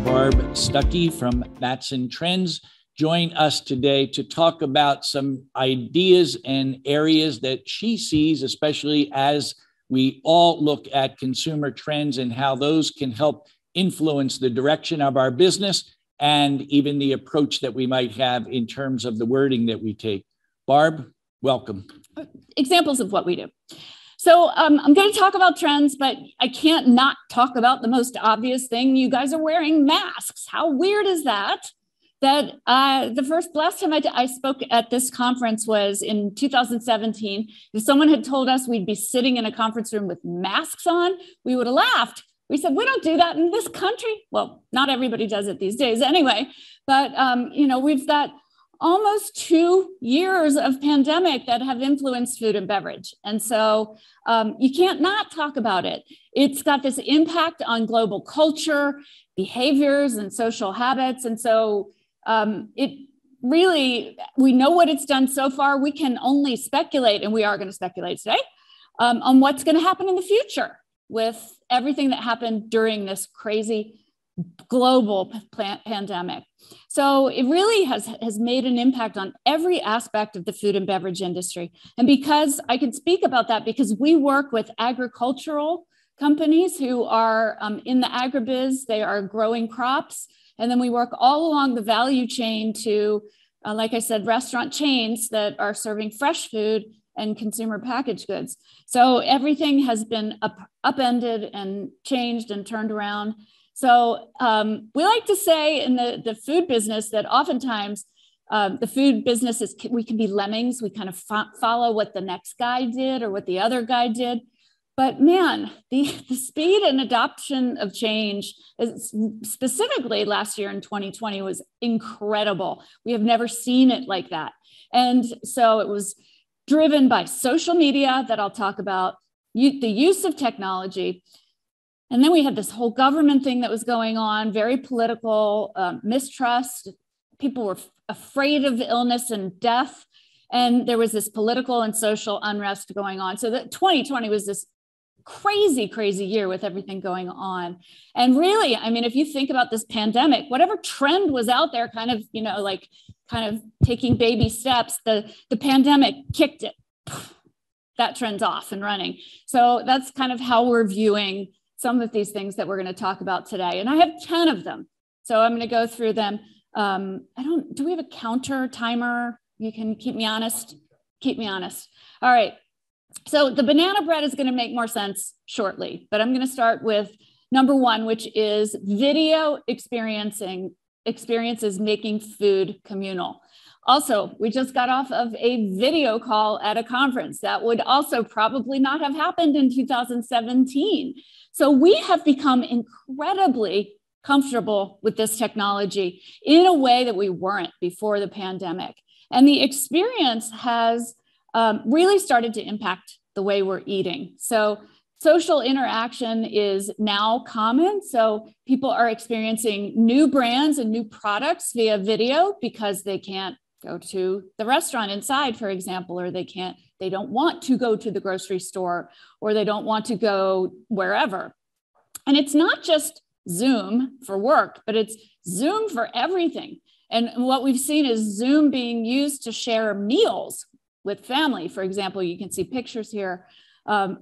Barb Stuckey from Mattson Trends. Join us today to talk about some ideas and areas that she sees, especially as we all look at consumer trends and how those can help influence the direction of our business and even the approach that we might have in terms of the wording that we take. Barb, welcome. Examples of what we do. So I'm going to talk about trends, but I can't not talk about the most obvious thing. You guys are wearing masks. How weird is that? That the last time I spoke at this conference was in 2017. If someone had told us we'd be sitting in a conference room with masks on, we would have laughed. We said, we don't do that in this country. Well, not everybody does it these days anyway, but we've got almost 2 years of pandemic that have influenced food and beverage. And so you can't not talk about it. It's got this impact on global culture, behaviors, and social habits. And so it really, we know what it's done so far. We can only speculate, and we are going to speculate today, on what's going to happen in the future with everything that happened during this crazy global pandemic. So it really has made an impact on every aspect of the food and beverage industry. And because I can speak about that, because we work with agricultural companies who are in the agribiz, they are growing crops. And then we work all along the value chain to, like I said, restaurant chains that are serving fresh food and consumer packaged goods. So everything has been upended and changed and turned around. So we like to say in the food business that oftentimes the food business is, we can be lemmings. We kind of follow what the next guy did or what the other guy did. But man, the speed and adoption of change, specifically last year in 2020, was incredible. We have never seen it like that. And so it was driven by social media that I'll talk about, the use of technology. And then we had this whole government thing that was going on, very political, mistrust. People were afraid of illness and death. And there was this political and social unrest going on. So that 2020 was this crazy, crazy year with everything going on. And really, I mean, if you think about this pandemic, whatever trend was out there, kind of taking baby steps, the pandemic kicked it. That trend's off and running. So that's kind of how we're viewing some of these things that we're going to talk about today. And I have 10 of them. So I'm going to go through them. Do we have a counter timer? You can keep me honest. Keep me honest. All right. So the banana bread is going to make more sense shortly, but I'm going to start with number one, which is video experiences making food communal. Also, we just got off of a video call at a conference that would also probably not have happened in 2017. So we have become incredibly comfortable with this technology in a way that we weren't before the pandemic. And the experience has really started to impact the way we're eating. So social interaction is now common. So people are experiencing new brands and new products via video because they can't go to the restaurant inside, for example, or they don't want to go to the grocery store, or they don't want to go wherever. And it's not just Zoom for work, but it's Zoom for everything. And what we've seen is Zoom being used to share meals with family. For example, you can see pictures here,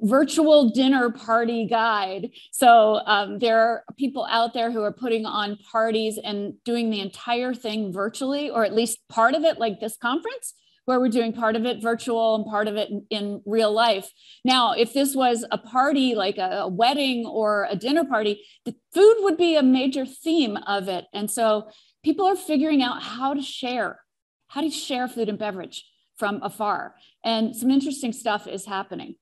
virtual dinner party guide. So there are people out there who are putting on parties and doing the entire thing virtually, or at least part of it, like this conference, where we're doing part of it virtual and part of it in real life. Now, if this was a party, like a wedding or a dinner party, the food would be a major theme of it. And so people are figuring out how to share food and beverage from afar. And some interesting stuff is happening.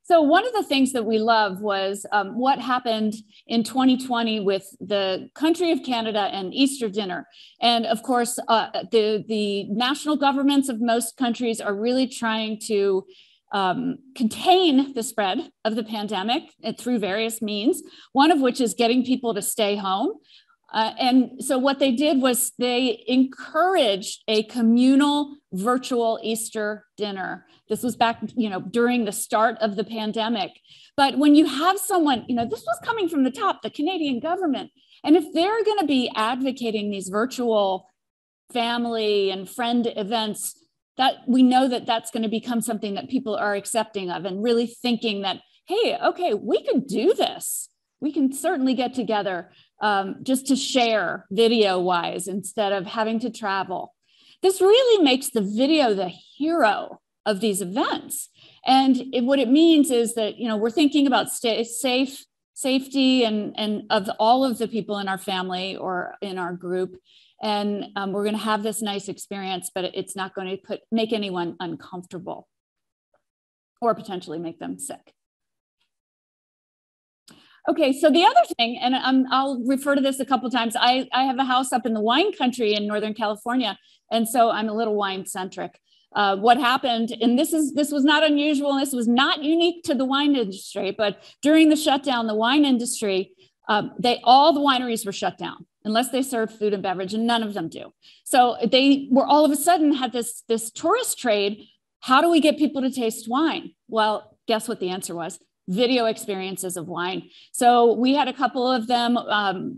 So one of the things that we love was what happened in 2020 with the country of Canada and Easter dinner. And of course, the national governments of most countries are really trying to contain the spread of the pandemic through various means, one of which is getting people to stay home. And so what they did was they encouraged a communal virtual Easter dinner. This was back, during the start of the pandemic. But when you have someone, this was coming from the top, the Canadian government. And if they're going to be advocating these virtual family and friend events, that we know that that's going to become something that people are accepting of and really thinking that, hey, okay, we could do this. We can certainly get together just to share video-wise instead of having to travel. This really makes the video the hero of these events. And what it means is that, we're thinking about safety and of all of the people in our family or in our group. And we're going to have this nice experience, but it's not going to make anyone uncomfortable or potentially make them sick. Okay, so the other thing, and I'll refer to this a couple of times, I have a house up in the wine country in Northern California, and so I'm a little wine centric. What happened, and this was not unusual, and this was not unique to the wine industry, but during the shutdown, the wine industry, all the wineries were shut down unless they served food and beverage, and none of them do. So they were all of a sudden had this tourist trade. How do we get people to taste wine? Well, guess what the answer was? Video experiences of wine. So we had a couple of them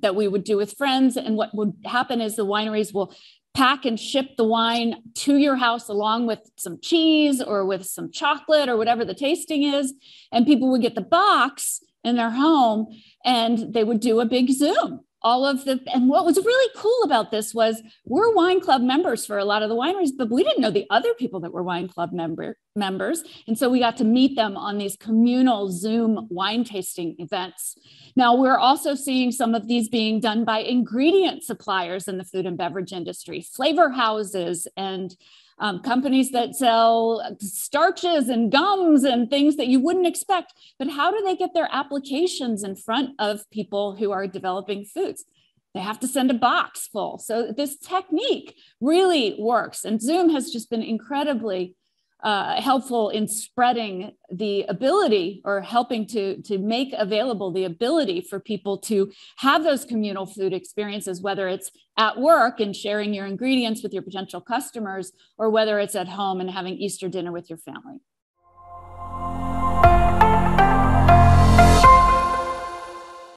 that we would do with friends. And what would happen is the wineries will pack and ship the wine to your house along with some cheese or with some chocolate or whatever the tasting is. And people would get the box in their home and they would do a big Zoom. And what was really cool about this was we're wine club members for a lot of the wineries, but we didn't know the other people that were wine club members. And so we got to meet them on these communal Zoom wine tasting events. Now we're also seeing some of these being done by ingredient suppliers in the food and beverage industry, flavor houses and companies that sell starches and gums and things that you wouldn't expect. But how do they get their applications in front of people who are developing foods? They have to send a box full. So this technique really works. And Zoom has just been incredibly helpful in spreading the ability or helping to make available the ability for people to have those communal food experiences, whether it's at work and sharing your ingredients with your potential customers, or whether it's at home and having Easter dinner with your family.